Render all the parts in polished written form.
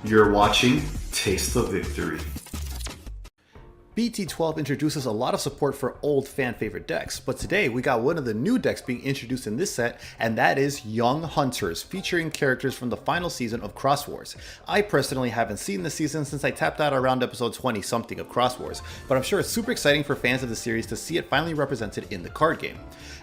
You're watching Taste the Victory. BT12 introduces a lot of support for old fan favorite decks, but today we got one of the new decks being introduced in this set, and that is Young Hunters, featuring characters from the final season of Cross Wars. I personally haven't seen this season since I tapped out around episode 20 something of Cross Wars, but I'm sure it's super exciting for fans of the series to see it finally represented in the card game.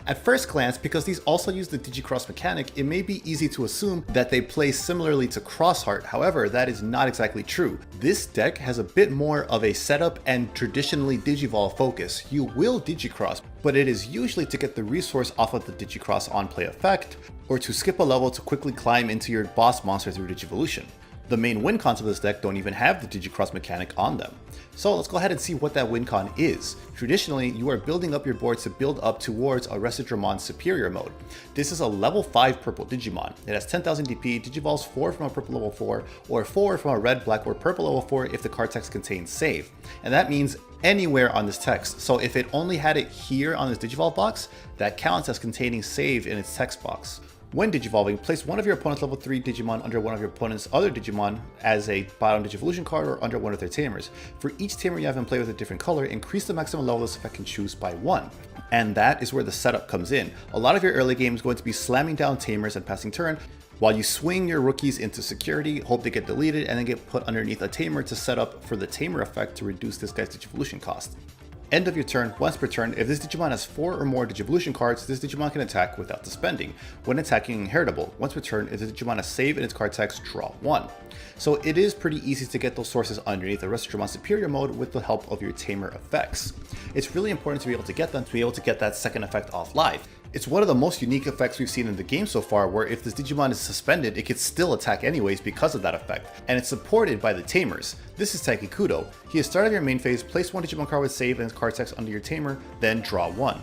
At first glance, because these also use the Digicross mechanic, it may be easy to assume that they play similarly to Crossheart. However, that is not exactly true. This deck has a bit more of a setup and traditionally Digivolve focus. You will Digicross, but it is usually to get the resource off of the Digicross on play effect, or to skip a level to quickly climb into your boss monster through Digivolution. The main win cons of this deck don't even have the Digicross mechanic on them. So let's go ahead and see what that win con is. Traditionally, you are building up your board to build up towards Arresterdramon Superior mode. This is a level 5 purple Digimon. It has 10,000 DP, Digivolves 4 from a purple level 4, or 4 from a red, black, or purple level 4 if the card text contains save. And that means anywhere on this text. So if it only had it here on this Digivolve box, that counts as containing save in its text box. When Digivolving, place one of your opponent's level 3 Digimon under one of your opponent's other Digimon as a bottom Digivolution card or under one of their tamers. For each tamer you have in play with a different color, increase the maximum level this effect can choose by 1. And that is where the setup comes in. A lot of your early game is going to be slamming down tamers and passing turn, while you swing your rookies into security, hope they get deleted, and then get put underneath a tamer to set up for the tamer effect to reduce this guy's Digivolution cost. End of your turn, once per turn, if this Digimon has 4 or more Digivolution cards, this Digimon can attack without dispending. When attacking Inheritable, once per turn, if the Digimon has save in its card text, draw 1. So it is pretty easy to get those sources underneath the Arresterdramon Superior mode with the help of your Tamer effects. It's really important to be able to get them to be able to get that second effect off live. It's one of the most unique effects we've seen in the game so far, where if this Digimon is suspended, it can still attack anyways because of that effect, and it's supported by the Tamers. This is Taiki Kudo. He is start of your main phase, place one Digimon card with save and its card text under your Tamer, then draw 1.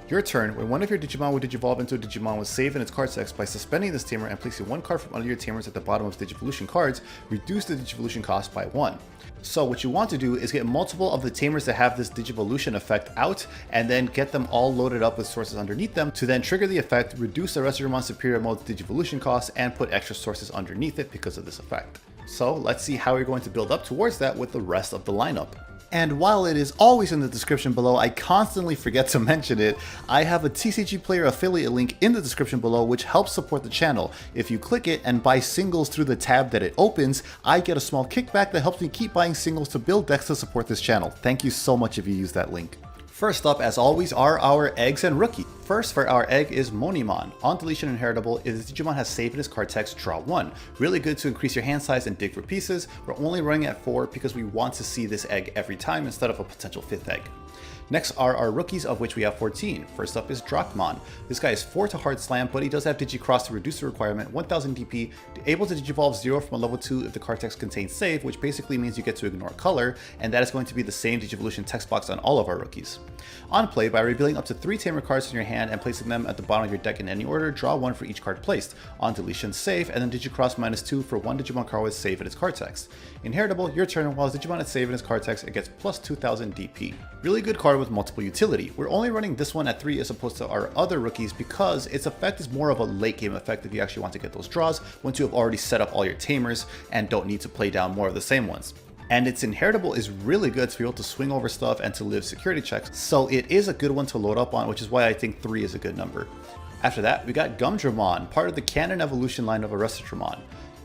Your turn, when one of your Digimon will Digivolve into a Digimon with save in its card text by suspending this Tamer and placing one card from under your Tamers at the bottom of Digivolution cards, reduce the Digivolution cost by 1. So what you want to do is get multiple of the Tamers that have this Digivolution effect out, and then get them all loaded up with sources underneath them to then trigger the effect, reduce the Arresterdramon Superior mode's Digivolution cost, and put extra sources underneath it because of this effect. So let's see how we're going to build up towards that with the rest of the lineup. And while it is always in the description below, I constantly forget to mention it, I have a TCG player affiliate link in the description below which helps support the channel. If you click it and buy singles through the tab that it opens, I get a small kickback that helps me keep buying singles to build decks to support this channel. Thank you so much if you use that link. First up, as always, are our eggs and rookie. First for our egg is Monimon. On deletion Inheritable, if the Digimon has save in his card text, draw 1. Really good to increase your hand size and dig for pieces. We're only running at 4 because we want to see this egg every time instead of a potential 5th egg. Next are our rookies, of which we have 14. First up is Dracmon. This guy is 4 to Hard Slam, but he does have Digicross to reduce the requirement, 1000 DP, able to Digivolve 0 from a level 2 if the card text contains save, which basically means you get to ignore color, and that is going to be the same Digivolution text box on all of our rookies. On play, by revealing up to 3 Tamer cards in your hand and placing them at the bottom of your deck in any order, draw 1 for each card placed. On deletion, save, and then Digicross -2 for 1 Digimon card with save in its card text. Inheritable, your turn, while Digimon has save in its card text, it gets plus 2000 DP. Really good card with multiple utility. We're only running this one at 3 as opposed to our other rookies because its effect is more of a late game effect if you actually want to get those draws once you have already set up all your Tamers and don't need to play down more of the same ones. And its Inheritable is really good to be able to swing over stuff and to live security checks, so it is a good one to load up on, which is why I think 3 is a good number. After that, we got Gumdramon, part of the canon evolution line of Arresterdramon.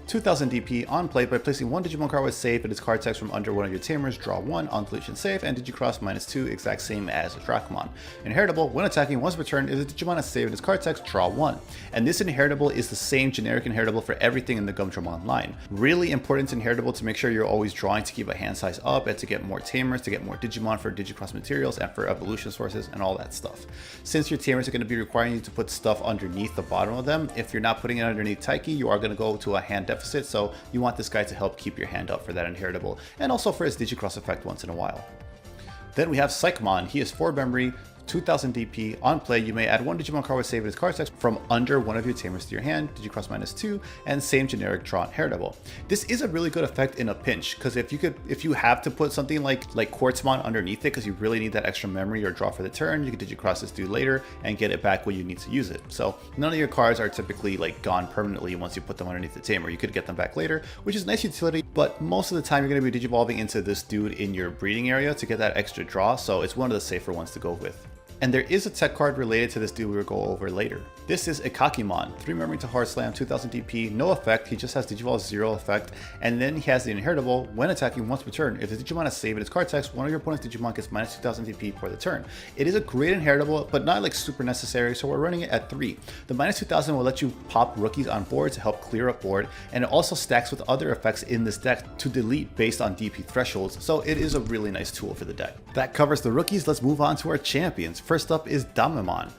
2000 DP on play by placing one Digimon card with save and its card text from under one of your Tamers, draw 1, on deletion save, and Digicross -2, exact same as Dracmon. Inheritable, when attacking once per turn, if the Digimon has save in its card text, draw 1. And this Inheritable is the same generic Inheritable for everything in the Gumdramon line. Really important Inheritable to make sure you're always drawing to keep a hand size up and to get more Tamers, to get more Digimon for Digicross materials and for evolution sources and all that stuff. Since your Tamers are going to be requiring you to put stuff underneath the bottom of them, if you're not putting it underneath Taiki, you are going to go to a hand deficit, so you want this guy to help keep your hand up for that Inheritable, and also for his Digicross effect once in a while. Then we have Psychemon. He is 4 memory, 2000 DP. On play, you may add one Digimon card with save in its card text from under one of your tamers to your hand, Digicross -2, and same generic draw inheritable. This is a really good effect in a pinch, because if you have to put something like Quartzmon underneath it because you really need that extra memory or draw for the turn, you can Digicross this dude later and get it back when you need to use it. So none of your cards are typically like gone permanently once you put them underneath the tamer. You could get them back later, which is nice utility, but most of the time you're going to be digivolving into this dude in your breeding area to get that extra draw, so it's one of the safer ones to go with. And there is a tech card related to this dude we will go over later. This is Ekakimon, 3 memory to hard slam, 2000 DP, no effect, he just has Digivolve 0 effect, and then he has the inheritable, when attacking once per turn, if the Digimon has saved in its card text, one of your opponent's Digimon gets minus 2000 DP for the turn. It is a great inheritable, but not like super necessary, so we're running it at 3. The minus 2000 will let you pop rookies on board to help clear up board, and it also stacks with other effects in this deck to delete based on DP thresholds, so it is a really nice tool for the deck. That covers the rookies, let's move on to our champions. First up is Damemon.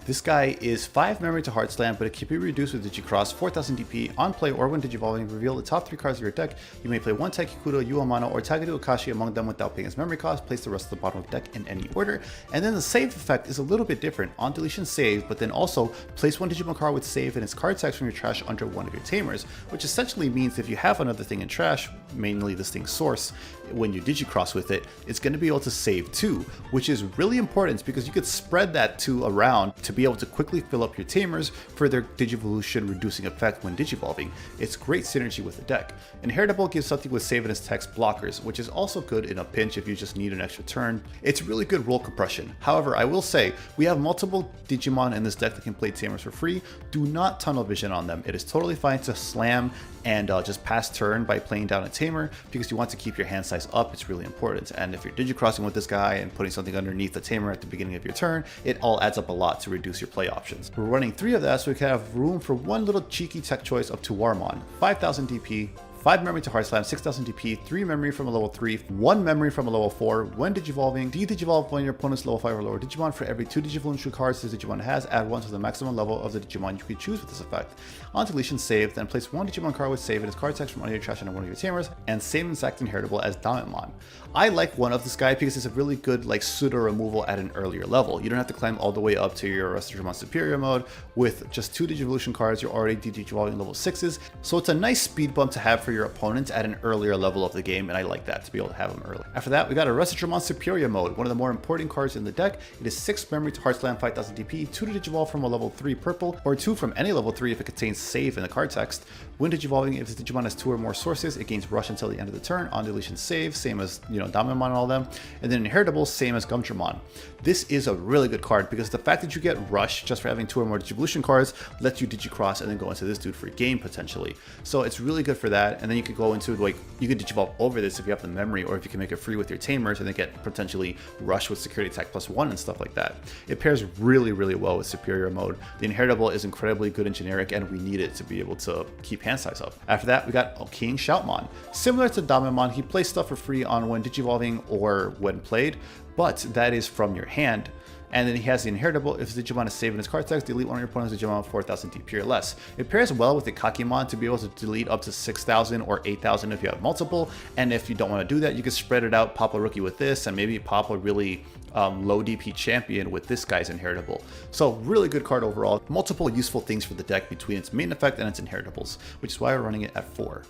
This guy is 5 memory to hard slam, but it can be reduced with Digicross, 4000 DP, on play or when digivolving, reveal the top 3 cards of your deck. You may play one Taiki, Kudo, Yuu Amano, or Tagiru, Akashi among them without paying its memory cost, place the rest at the bottom of the deck in any order. And then the save effect is a little bit different, on deletion save, but then also place one Digimon card with save in its card text from your trash under one of your tamers, which essentially means if you have another thing in trash, mainly this thing's source, when you Digicross with it, it's going to be able to save 2, which is really important because you could spread that 2 around to be able to quickly fill up your tamers for their Digivolution reducing effect when Digivolving. It's great synergy with the deck. Inheritable gives something with save in its text blockers, which is also good in a pinch if you just need an extra turn. It's really good roll compression. However, I will say, we have multiple Digimon in this deck that can play tamers for free. Do not tunnel vision on them. It is totally fine to slam and just pass turn by playing down a tamer because you want to keep your hand size up. It's really important. And if you're Digicrossing with this guy and putting something underneath the tamer at the beginning of your turn, it all adds up a lot to reduce your play options. We're running 3 of that, so we can have room for one little cheeky tech choice of Tuwarmon, 5000 DP, 5 memory to hard slam, 6000 DP, 3 memory from a level 3, 1 memory from a level 4. When digivolving, de-digivolve one of your opponent's level 5 or lower Digimon. For every 2 Digivolution cards this Digimon has, add 1 to the maximum level of the Digimon you can choose with this effect. On deletion save, then place 1 Digimon card with save in its card text from under your trash and one of your tamers, and same exact inheritable as Damemon. I like one of this guy because it's a really good like pseudo removal at an earlier level. You don't have to climb all the way up to your Arresterdramon superior mode. With just 2 Digivolution cards, you're already de-digivolving level 6s, so it's a nice speed bump to have for your opponent at an earlier level of the game, and I like that, to be able to have them early. After that, we got Arresterdramon superior mode, one of the more important cards in the deck. It is 6 memory to hard slam, 5000 DP, 2 to digivolve from a level 3 purple, or 2 from any level 3 if it contains save in the card text. When digivolving, if this Digimon has 2 or more sources, it gains rush until the end of the turn. On deletion save, same as Damemon and all them. And then inheritable, same as Gumdramon. This is a really good card because the fact that you get rush just for having 2 or more Digivolution cards lets you Digicross and then go into this dude for a game potentially. So it's really good for that. And then you could go into like, you could Digivolve over this if you have the memory, or if you can make it free with your tamers and then get potentially rush with security attack +1 and stuff like that. It pairs really, really well with superior mode. The inheritable is incredibly good and generic, and we need it to be able to keep hand size up. After that, we got King Shoutmon. Similar to Damemon, he plays stuff for free on when Digivolving or when played, but that is from your hand. And then he has the inheritable, if the Digimon is saved in his card text, delete one of your opponent's Digimon with 4000 DP or less. It pairs well with the Ekakimon to be able to delete up to 6000 or 8000 if you have multiple, and if you don't want to do that, you can spread it out, pop a rookie with this, and maybe pop a really low DP champion with this guy's inheritable. So really good card overall, multiple useful things for the deck between its main effect and its inheritables, which is why we're running it at 4.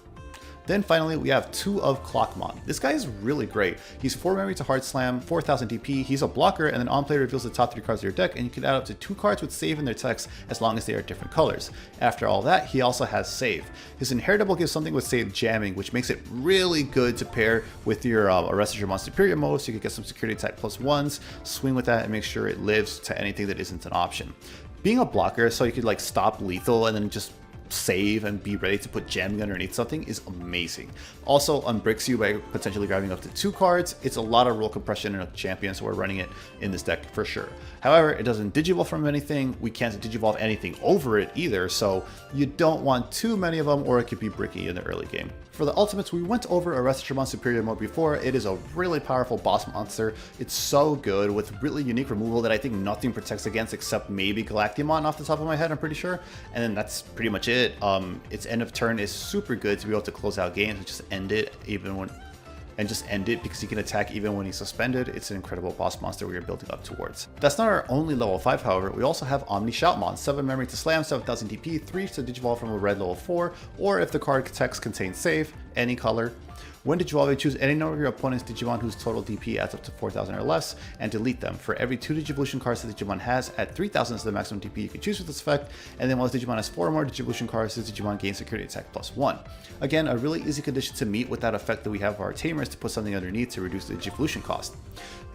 Then finally, we have 2 of Clockmon. This guy is really great. He's 4 memory to hard slam, 4000 DP, he's a blocker, and then on play reveals the top 3 cards of your deck, and you can add up to 2 cards with save in their text as long as they are different colors. After all that, he also has save. His inheritable gives something with save jamming, which makes it really good to pair with your Arresterdramon superior mode, so you can get some security attack +1s, swing with that and make sure it lives to anything that isn't an option. Being a blocker, so you could like stop lethal and then just save and be ready to put jamming underneath something is amazing. Also unbricks you by potentially grabbing up to 2 cards. It's a lot of roll compression in a champion, so we're running it in this deck for sure. However, it doesn't digivolve from anything. We can't digivolve anything over it either, so you don't want too many of them, or it could be bricky in the early game. For the ultimates, we went over Arresterdramon superior mode before. It is a really powerful boss monster. It's so good with really unique removal that I think nothing protects against except maybe Galactimon off the top of my head, I'm pretty sure. And then that's pretty much it. Its end of turn is super good to be able to close out games and just end it even when and just end it because he can attack even when he's suspended. It's an incredible boss monster we are building up towards. That's not our only level 5, however. We also have OmniShoutmon, 7 memory to slam, 7000 DP, 3 to digivolve from a red level 4, or if the card text contains save, any color. When digivolving, choose any number of your opponent's Digimon whose total DP adds up to 4000 or less, and delete them. For every 2 Digivolution cards the Digimon has, add 3000 to the maximum DP you can choose with this effect, and then once Digimon has 4 more Digivolution cards, the Digimon gains security attack +1. Again, a really easy condition to meet with that effect that we have our Tamers to put something underneath to reduce the Digivolution cost.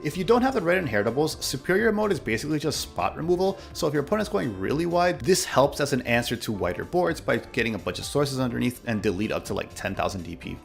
If you don't have the red inheritables, superior mode is basically just spot removal, so if your opponent's going really wide, this helps as an answer to wider boards by getting a bunch of sources underneath and delete up to like 10,000 DP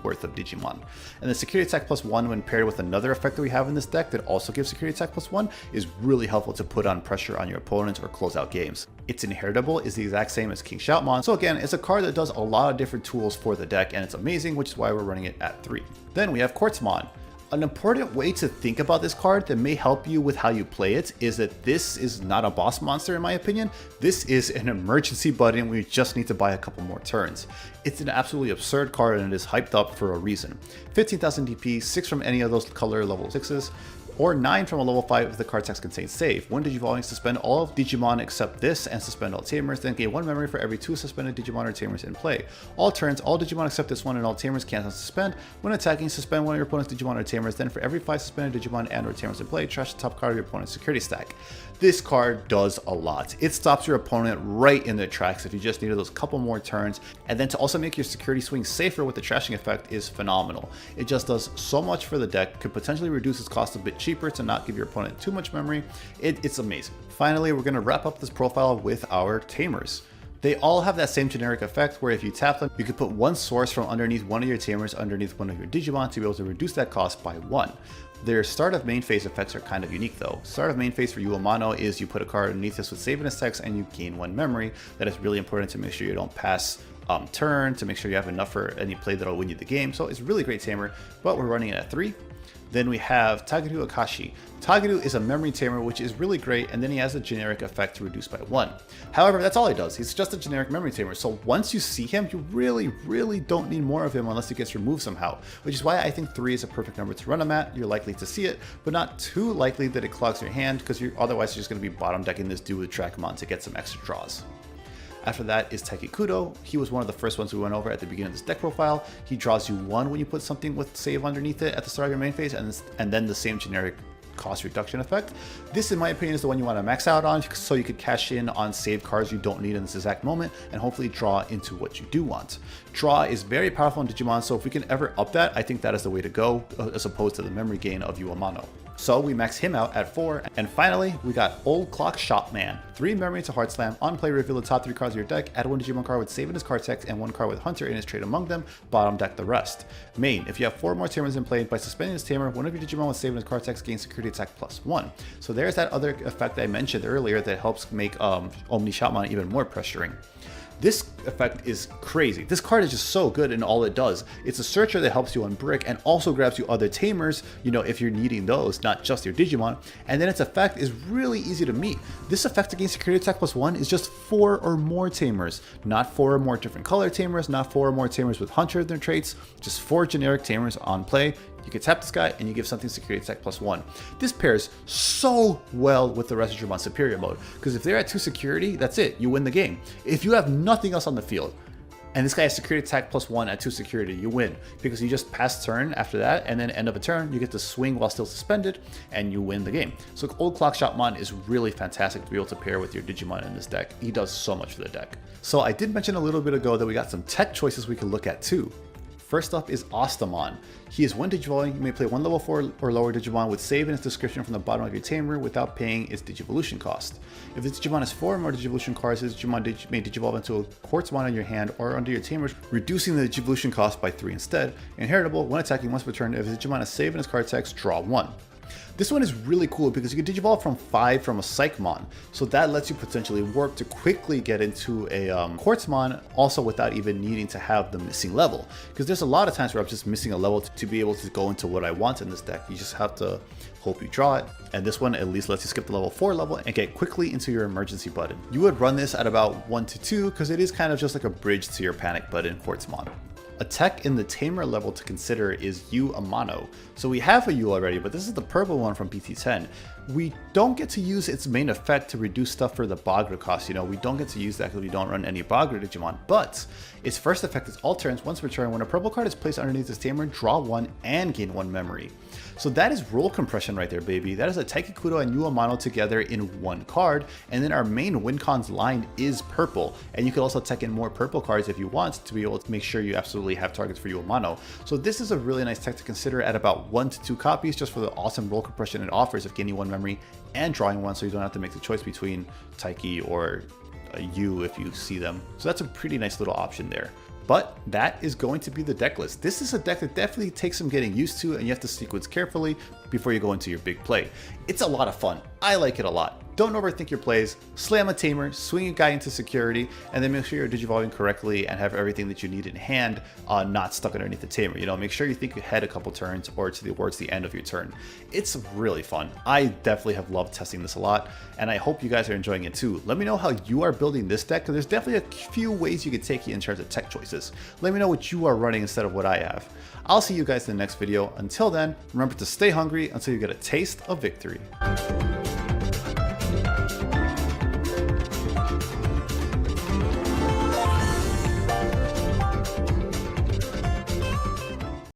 worth of Digimon. And the security attack +1 when paired with another effect that we have in this deck that also gives security attack +1 is really helpful to put on pressure on your opponents or close out games. Its inheritable is the exact same as King Shoutmon, so again, it's a card that does a lot of different tools for the deck and it's amazing, which is why we're running it at 3. Then we have Quartzmon. An important way to think about this card that may help you with how you play it is that this is not a boss monster in my opinion. This is an emergency button we just need to buy a couple more turns. It's an absolutely absurd card and it is hyped up for a reason. 15,000 DP, 6 from any of those color level 6s, or 9 from a level 5 if the card text contains save. When digivolving, suspend all of Digimon except this and suspend all Tamers, then gain 1 memory for every 2 suspended Digimon or Tamers in play. All turns, all Digimon except this one and all Tamers cancel suspend. When attacking, suspend one of your opponent's Digimon or Tamers, then for every 5 suspended Digimon and or Tamers in play, trash the top card of your opponent's security stack. This card does a lot. It stops your opponent right in their tracks if you just needed those couple more turns, and then to also make your security swing safer with the trashing effect is phenomenal. It just does so much for the deck, could potentially reduce its cost a bit cheaper to not give your opponent too much memory. It's amazing. Finally, we're going to wrap up this profile with our Tamers. They all have that same generic effect where if you tap them, you can put one source from underneath one of your Tamers underneath one of your Digimon to be able to reduce that cost by 1. Their start of main phase effects are kind of unique though. Start of main phase for Yuu Amano is you put a card underneath this with save in its text and you gain 1 memory. That is really important to make sure you don't pass turn, to make sure you have enough for any play that'll win you the game. So it's a really great tamer, but we're running it at 3. Then we have Tagiru Akashi. Tagiru is a memory tamer, which is really great, and then he has a generic effect to reduce by 1. However, that's all he does. He's just a generic memory tamer. So once you see him, you really don't need more of him unless he gets removed somehow, which is why I think 3 is a perfect number to run him at. You're likely to see it, but not too likely that it clogs your hand, because otherwise you're just going to be bottom decking this dude with Dracmon to get some extra draws. After that is Taiki Kudo. He was one of the first ones we went over at the beginning of this deck profile. He draws you 1 when you put something with save underneath it at the start of your main phase, and then the same generic cost reduction effect. This, in my opinion, is the one you want to max out on, so you could cash in on save cards you don't need in this exact moment, and hopefully draw into what you do want. Draw is very powerful in Digimon, so if we can ever up that, I think that is the way to go, as opposed to the memory gain of Yuu Amano. So we max him out at 4, and finally we got Old Clock Shoutmon. 3 memory to Heart Slam. On play, reveal the top 3 cards of your deck, add 1 Digimon card with save in his card text and 1 card with Hunter in his trade among them, bottom deck the rest. Main, if you have 4 more Tamers in play, by suspending this Tamer, one of your Digimon with save in his card text gains security attack +1. So there's that other effect I mentioned earlier that helps make OmniShoutmon even more pressuring. This effect is crazy. This card is just so good in all it does. It's a searcher that helps you on brick and also grabs you other Tamers, if you're needing those, not just your Digimon. And then its effect is really easy to meet. This effect against security attack +1 is just 4 or more Tamers, not 4 or more different color Tamers, not 4 or more Tamers with Hunter in their traits, just 4 generic Tamers on play. You can tap this guy and you give something security attack +1. This pairs so well with the Arresterdramon superior mode, because if they're at 2 security, that's it, you win the game. If you have nothing else on the field, and this guy has security attack +1 at 2 security, you win, because you just pass turn after that, and then end of a turn, you get to swing while still suspended, and you win the game. So Old Clock Shoutmon is really fantastic to be able to pair with your Digimon in this deck. He does so much for the deck. So I did mention a little bit ago that we got some tech choices we can look at too. First up is Arresterdramon. He is when digivolving, you may play 1 level 4 or lower Digimon with save in its description from the bottom of your Tamer without paying its Digivolution cost. If the Digimon has 4 or more Digivolution cards, his Digimon may digivolve into a Quartzmon in your hand or under your Tamer, reducing the Digivolution cost by 3 instead. Inheritable, when attacking once per turn, if his Digimon has save in its card text, draw 1. This one is really cool because you can digivolve from 5 from a Psychemon, so that lets you potentially warp to quickly get into a Quartzmon, also without even needing to have the missing level. Because there's a lot of times where I'm just missing a level to be able to go into what I want in this deck. You just have to hope you draw it, and this one at least lets you skip the level 4 level and get quickly into your emergency button. You would run this at about 1 to 2 because it is kind of just like a bridge to your panic button Quartzmon. A tech in the tamer level to consider is Yuu Amano. So we have a Yuu already, but this is the purple one from BT10. We don't get to use its main effect to reduce stuff for the Bagra cost, we don't get to use that because we don't run any Bagra Digimon, but its first effect is all turns once per turn. When a purple card is placed underneath this tamer, draw 1 and gain 1 memory. So that is role compression right there, baby. That is a Taiki, Kudo, and Yuu Amano together in 1 card, and then our main win cons line is purple, and you can also tech in more purple cards if you want to be able to make sure you absolutely have targets for Yuu Amano. So this is a really nice tech to consider at about 1 to 2 copies just for the awesome role compression it offers of gaining 1 memory and drawing 1, so you don't have to make the choice between Taiki or Yuu if you see them. So that's a pretty nice little option there. But that is going to be the deck list. This is a deck that definitely takes some getting used to, and you have to sequence carefully before you go into your big play. It's a lot of fun. I like it a lot. Don't overthink your plays, slam a tamer, swing a guy into security, and then make sure you're digivolving correctly and have everything that you need in hand, not stuck underneath the tamer. Make sure you think ahead a couple turns or towards the end of your turn. It's really fun. I definitely have loved testing this a lot, and I hope you guys are enjoying it too. Let me know how you are building this deck, because there's definitely a few ways you could take it in terms of tech choices. Let me know what you are running instead of what I have. I'll see you guys in the next video. Until then, remember to stay hungry until you get a taste of victory.